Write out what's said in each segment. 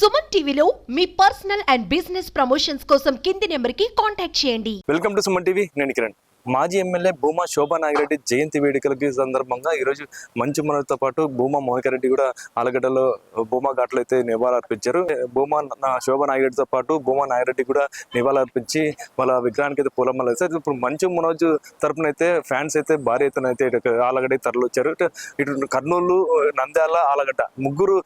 సుమన్ టీవీలో మీ personal and business promotions కోసం కింది నెంబర్కి కాంటాక్ట్ చేయండి. Welcome to Suman TV. నేను కిరణ్. మాజీ ఎమ్మెల్యే భూమా శోభా నాగిరెడ్డి జయంతి వేడుకలకి సందర్భంగా ఈరోజు మంచు మనోజ్తో పాటు భూమా మోనికా రెడ్డి కూడా ఆలగడ్డలో భూమా ఘాట్లో అయితే నివాళులర్పించారు. భూమా శోభా నాగిరెడ్డితో పాటు భూమా నాగిరెడ్డి కూడా నివాళులర్పించి వాళ్ళ విగ్రహానికి అయితే పూలమాల వేస్తారు. ఇప్పుడు మంచు మనోజ్ తరపున అయితే ఫ్యాన్స్ అయితే భారీ ఎత్తున అయితే ఆలగడ్డ తరలి వచ్చారు. ఇటు కర్నూలు, నంద్యాల, ఆలగడ్డ ముగ్గురు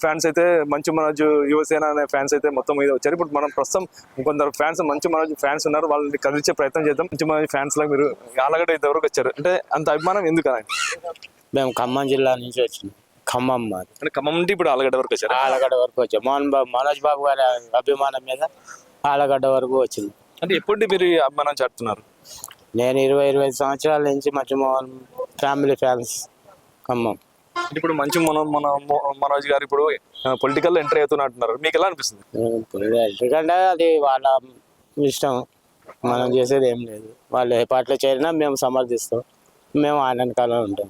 ఫ్యాన్స్ అయితే మంచు మనోజ్ యువసేన అనే ఫ్యాన్స్ అయితే మొత్తం మీద వచ్చారు. ఇప్పుడు మనం ప్రస్తుతం కొందరు ఫ్యాన్స్ మంచు మనోజ్ ఫ్యాన్స్ ఉన్నారు, వాళ్ళని కదిలించే ప్రయత్నం చేద్దాం. మంచు మనోజ్ ఫ్యాన్స్ లాగా మీరు ఆలగడ్డ ఇంతవరకు వచ్చారు అంటే అంత అభిమానం ఎందుకు? మేము ఖమ్మం జిల్లా నుంచి వచ్చినాం. ఖమ్మం అంటే ఖమ్మం నుండి ఇప్పుడు ఆలగడ్డ వరకు వచ్చారు. ఆలగడ్డ వరకు వచ్చాం. మనోజ్ బాబు గారి అభిమానం మీద ఆలగడ్డ వరకు వచ్చింది. అంటే ఎప్పుడు మీరు ఈ అభిమానం చాటుతున్నారు? నేను 25 సంవత్సరాల నుంచి మోహన్ ఫ్యామిలీ ఫ్యాన్స్ ఖమ్మం. ఇప్పుడు మంచి మనోజ్ గారు ఇప్పుడు పొలిటికల్ ఎంట్రీ అవుతున్నట్టున్నారు, మీకు ఎలా అనిపిస్తుంది? ఎందుకంటే అది వాళ్ళ ఇష్టం, మనం చేసేది ఏం లేదు. వాళ్ళు ఏ పార్టీలో చేరినా మేము సమర్థిస్తాం, మేము ఆనందకాలంలో ఉంటాం.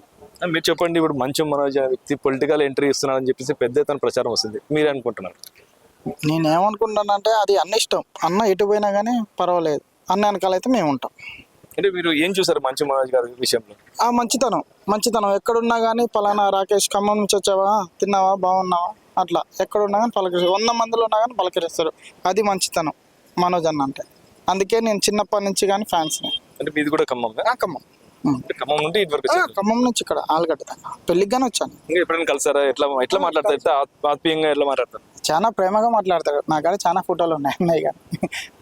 మీరు చెప్పండి, ఇప్పుడు మంచు మనోజ్ వ్యక్తి పొలిటికల్ ఎంట్రీ ఇస్తున్నారని చెప్పేసి పెద్ద ఎత్తున ప్రచారం వస్తుంది, మీరు అనుకుంటున్నారు? నేనేమనుకుంటానంటే అది అన్న ఇష్టం, అన్న ఎటు పోయినా కానీ పర్వాలేదు, అన్న వెనకాల అయితే మేము ఉంటాం. అంటే మీరు ఏం చూసారు మంచు మనోజ్ గారి విషయంలో? ఆ మంచితనం ఎక్కడున్నా కానీ పలానా రాకేష్ ఖమ్మం నుంచి వచ్చావా, తిన్నావా, బాగున్నావా, అట్లా ఎక్కడున్నా కానీ పలకరిస్తారు. 100 మందిలో ఉన్నా కానీ పలకరిస్తారు. అది మంచితనం మనోజ్ అన్న అంటే. అందుకే నేను చిన్నప్పటి నుంచి కానీ ఫ్యాన్స్. అంటే మీది కూడా ఖమ్మం? ఖమ్మం నుండి ఖమ్మం నుంచి ఇక్కడ ఆలగడ్డ దాకా పెళ్లికి గానీ వచ్చాను. ఎప్పుడైనా కలిసారా? ఎట్లా మాట్లాడతారు? ఆత్మీయంగా ఎట్లా మాట్లాడతారు? చాలా ప్రేమగా మాట్లాడతాడు. నా కానీ చాలా ఫోటోలు ఉన్నాయి కానీ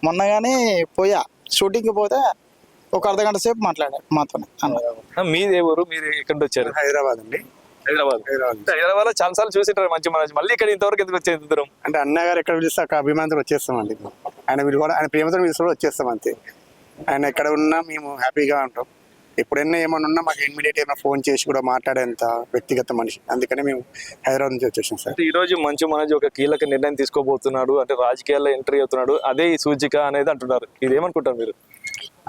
మొన్న కానీ పోయా షూటింగ్కి పోతే ఒక అర్ధగంట సేపు మాట్లాడారు మాతో. మీది ఏ ఊరు? మీరు ఎక్కడి నుంచి వచ్చారు? హైదరాబాద్ అండి. హైదరాబాద్ లో చాలా సార్లు చూసింటారు మంచి మనోజ్, మళ్ళీ ఇక్కడ ఇంతవరకు ఎందుకు వచ్చేది దూరం? అంటే అన్నగారు ఎక్కడ పిలిస్తే అక్కడ అభిమానంతో వచ్చేస్తామండి. ఆయన కూడా ఆయన ప్రేమతో పిలిస్తే వచ్చేస్తాం అంతే. ఆయన ఎక్కడ ఉన్నా మేము హ్యాపీగా ఉంటాం. ఎప్పుడైనా ఏమన్నా ఉన్నా మాకు ఇమ్మీడియట్ ఏమైనా ఫోన్ చేసి కూడా మాట్లాడేంత వ్యక్తిగత మనిషి. అందుకని మేము హైదరాబాద్ నుంచి వచ్చేసాం సార్. ఈ రోజు మంచు మనోజ్ ఒక కీలక నిర్ణయం తీసుకోబోతున్నాడు, అంటే రాజకీయాల్లో ఎంట్రీ అవుతున్నాడు, అదే ఈ సూచిక అనేది అంటున్నారు. ఇది ఏమనుకుంటారు మీరు?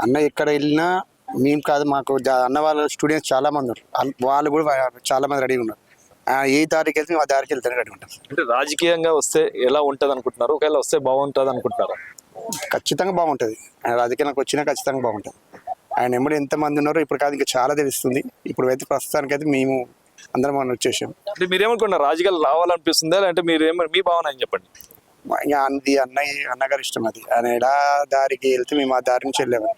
అన్న ఎక్కడ వెళ్ళినా మేము కాదు, మాకు అన్న వాళ్ళ స్టూడెంట్స్ చాలా మంది ఉన్నారు, వాళ్ళు కూడా చాలా మంది రెడీగా ఉన్నారు. ఏ దారికి వెళ్తే మేము ఆ దారికి వెళ్తే రెడీ ఉంటాం. అంటే రాజకీయంగా వస్తే ఎలా ఉంటుంది అనుకుంటున్నారు? ఒకవేళ వస్తే బాగుంటుంది అనుకుంటున్నారా? ఖచ్చితంగా బాగుంటుంది. ఆయన రాజకీయానికి వచ్చినా ఖచ్చితంగా బాగుంటుంది. ఆయన ఎమ్మడి ఎంతమంది ఉన్నారో ఇప్పుడు కాదు ఇంకా చాలా తెలుస్తుంది. ఇప్పుడు అయితే ప్రస్తుతానికి అయితే మేము అందరం మనం వచ్చేసాం. అంటే మీరేమనుకుంటున్నారు, రాజకీయాలు రావాలనిపిస్తుందా? అంటే మీ భావన అని చెప్పండి. అన్నగారి ఇష్టం అది. ఆయన ఎలా దారికి వెళ్తే మేము ఆ దారి నుంచి వెళ్ళాము.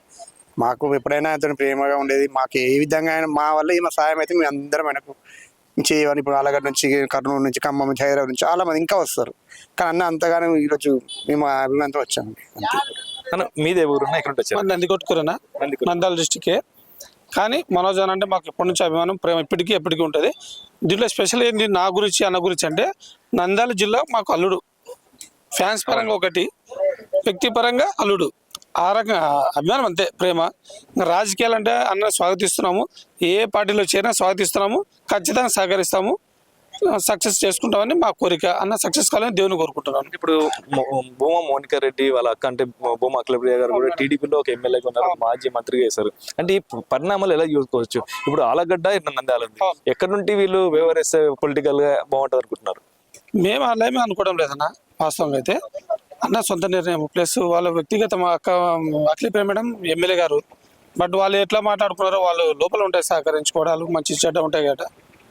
మాకు ఎప్పుడైనా అతను ప్రేమగా ఉండేది. మాకు ఏ విధంగా ఆయన మా వల్ల ఏమో సాయం అయితే మేము అందరం ఆయనకు చేయని. ఇప్పుడు ఆలగడ్డ నుంచి, కర్నూలు నుంచి, ఖమ్మం నుంచి, హైదరాబాద్ నుంచి చాలా మంది ఇంకా వస్తారు. కానీ అన్న అంతగానో ఈరోజు మేము అభిమానంతో వచ్చాము. మీదే ఊరు? నందికొట్కూరేనా, నంద్యాల డిస్టికే. కానీ మనోజ్ అని అంటే మాకు ఎప్పటి నుంచి అభిమానం, ప్రేమ ఎప్పటికీ ఉంటుంది. దీంట్లో స్పెషల్ ఏంటి నా గురించి, అన్న గురించి అంటే నంద్యాల జిల్లా మాకు అల్లుడు. ఫ్యాన్స్ పరంగా ఒకటి, వ్యక్తి పరంగా అల్లుడు. ఆ రకంగా అభిమానం అంతే, ప్రేమ. రాజకీయాలు అంటే అన్న స్వాగతిస్తున్నాము, ఏ పార్టీలో చేరినా స్వాగతిస్తున్నాము, ఖచ్చితంగా సహకరిస్తాము, సక్సెస్ చేసుకుంటామని మా కోరిక. అన్న సక్సెస్ కావాలని దేవుని కోరుకుంటున్నాను. ఇప్పుడు భూమా మోనికా రెడ్డి వాళ్ళ అక్క అంటే భూమా అఖిలప్రియ గారు కూడా టీడీపీలో ఒక ఎమ్మెల్యేగా ఉన్నారు, మాజీ మంత్రిగా చేశారు. అంటే ఈ పరిణామాలు ఎలా చూసుకోవచ్చు? ఇప్పుడు ఆలగడ్డ నంద్యాల ఉంది, ఎక్కడి నుండి వీళ్ళు వ్యవహరిస్తే పొలిటికల్ గా బాగుంటుంది అనుకుంటున్నారు? మేము అలాగే అనుకోవడం లేదన్న. వాస్తవంగా అయితే అన్న సొంత నిర్ణయం, ప్లస్ వాళ్ళ వ్యక్తిగత మా అక్క అఖిలప్రియ మేడం ఎమ్మెల్యే గారు. బట్ వాళ్ళు ఎట్లా మాట్లాడుకున్నారో వాళ్ళు లోపల ఉంటాయి, సహకరించుకోవడాలు మంచి చెడ్డ ఉంటాయి కదా.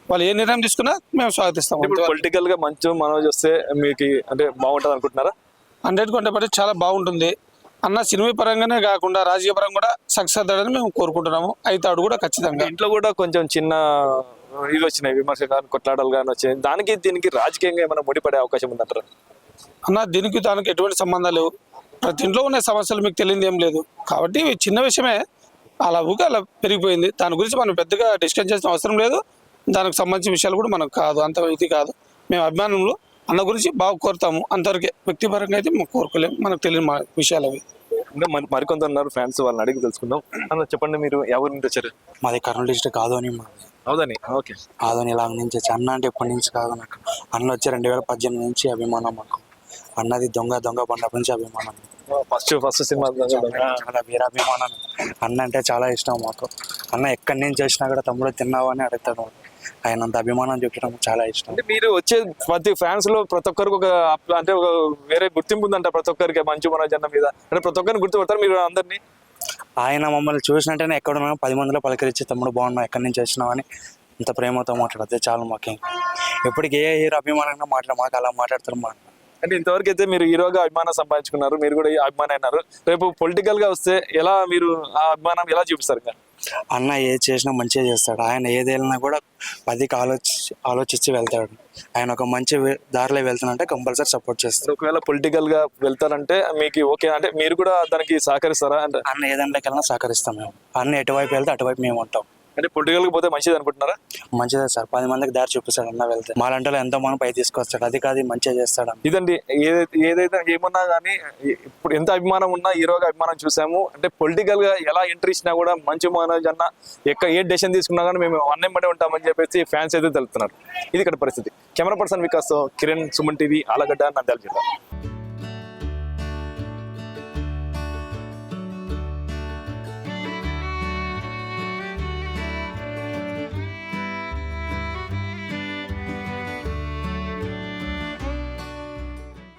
వాళ్ళు ఏ నిర్ణయం తీసుకున్నా మేము స్వాగతిస్తాం. పొలిటికల్ గా మంచి మనోజ్ వస్తే మీకు అంటే బాగుంటుంది అనుకుంటున్నారా? 100% చాలా బాగుంటుంది. అన్న సినిమా పరంగానే కాకుండా రాజకీయ పరంగా కూడా సక్సెస్ అవుతాడని మేము కోరుకుంటున్నాము. అవుతాడు కూడా ఖచ్చితంగా. ఇంట్లో కూడా కొంచెం చిన్న ఇవి వచ్చినాయి, విమర్శ కానీ కొట్లాటలు కానీ వచ్చాయి. దానికి దీనికి రాజకీయంగా ఏమైనా ముడిపడే అవకాశం ఉందంటారా? అన్న దీనికి దానికి ఎటువంటి సంబంధాలు లేవు. ప్రతి ఇంట్లో ఉన్న సమస్యలు మీకు తెలియదు ఏం లేదు. కాబట్టి చిన్న విషయమే అలా ఊగా అలా పెరిగిపోయింది. దాని గురించి మనం పెద్దగా డిస్కస్ చేసిన అవసరం లేదు. దానికి సంబంధించిన విషయాలు కూడా మనకు కాదు, అంత ఇది కాదు. మేము అభిమానంలో అన్న గురించి బాగా కోరుతాము, అంతవరకే. వ్యక్తిపరంగా అయితే మేము కోరుకోలేము, మనకు తెలియని మా విషయాలు అవి. మరికొంత ఉన్నారు ఫ్యాన్స్, వాళ్ళని అడిగి తెలుసుకుందాం. అన్న చెప్పండి, మీరు ఎవరి నుంచి వచ్చారు? మాది కర్నూలు డిస్ట్రిక్ట్ ఆదోని. అవుదని? ఓకే. ఆదోని ఇలా నుంచి వచ్చి అన్న అంటే ఎప్పటి నుంచి కాదు నాకు. అన్న వచ్చి 2018 నుంచి అభిమానం మాకు. అన్నది దొంగ బండప్పటి నుంచి అభిమానం. ఫస్ట్ సినిమా చాలా వీరాభిమానం. అన్న అంటే చాలా ఇష్టం మాకు. అన్న ఎక్కడి నుంచి వచ్చినా కూడా తమ్ముడు తిన్నావా అని అడుగుతాడు. ఆయన అంత అభిమానం చూపించడం చాలా ఇష్టం. అంటే మీరు వచ్చే ప్రతి ఫ్యాన్స్ లో ప్రతి ఒక్కరికి ఒక అంటే ఒక వేరే గుర్తింపు ఉందంట ప్రతి ఒక్కరికి మంచు మనోజ్ అన్న మీద, అంటే ప్రతి ఒక్కరిని గుర్తుపడతారు మీరు అందరినీ. ఆయన మమ్మల్ని చూసినట్టేనే ఎక్కడున్నా 10 మందిలో పలకరించి తమ్ముడు బాగున్నావు, ఎక్కడి నుంచి వచ్చినావు అని ఇంత ప్రేమతో మాట్లాడితే చాలు. మాకేం ఎప్పటికి ఏ హీరో అభిమానంగా మాకు అలా మాట్లాడతారు మా. అంటే ఇంతవరకు అయితే మీరు హీరోగా అభిమానం సంపాదించుకున్నారు, మీరు కూడా ఈ అభిమానం అయినారు. రేపు పొలిటికల్ గా వస్తే ఎలా మీరు ఆ అభిమానం ఎలా చూపిస్తారు? అన్న ఏది చేసినా మంచిగా చేస్తాడు. ఆయన ఏది వెళ్ళినా కూడా 10కి ఆలోచించి వెళ్తాడు. ఆయన ఒక మంచి దారిలో వెళ్తానంటే కంపల్సరీ సపోర్ట్ చేస్తాడు. ఒకవేళ పొలిటికల్ గా వెళ్తారంటే మీకు ఓకే అంటే మీరు కూడా దానికి సహకరిస్తారా? అంటే అన్న ఏదంట్లోకి వెళ్ళినా సహకరిస్తాం మేము. అన్న ఎటువైపు వెళ్తే అటువైపు మేము ఉంటాం. అంటే పొలిటికల్ గా పోతే మంచిది అనుకుంటున్నారా? మంచిదే సార్, 10 మందికి దారి చూపిస్తాడు అన్న వెళ్తే. మా లాంటి ఎంతో మనం పై తీసుకొస్తాడు, అది కాదు మంచిగా చేస్తాడు. ఇదండి ఏదైతే ఏమన్నా కానీ ఇప్పుడు ఎంత అభిమానం ఉన్నా హీరోగా అభిమానం చూసాము. అంటే పొలిటికల్ గా ఎలా ఎంట్రీ ఇచ్చినా కూడా మంచు మనోజ్ అన్న ఏ డెసిషన్ తీసుకున్నా కానీ మేము అన్నెంబడే ఉంటామని చెప్పేసి ఫ్యాన్స్ అయితే తెలుపుతున్నారు. ఇది ఇక్కడ పరిస్థితి. Camera person Vikas, Kiran, Suman TV, Allagadda, Nandyal జిల్లా.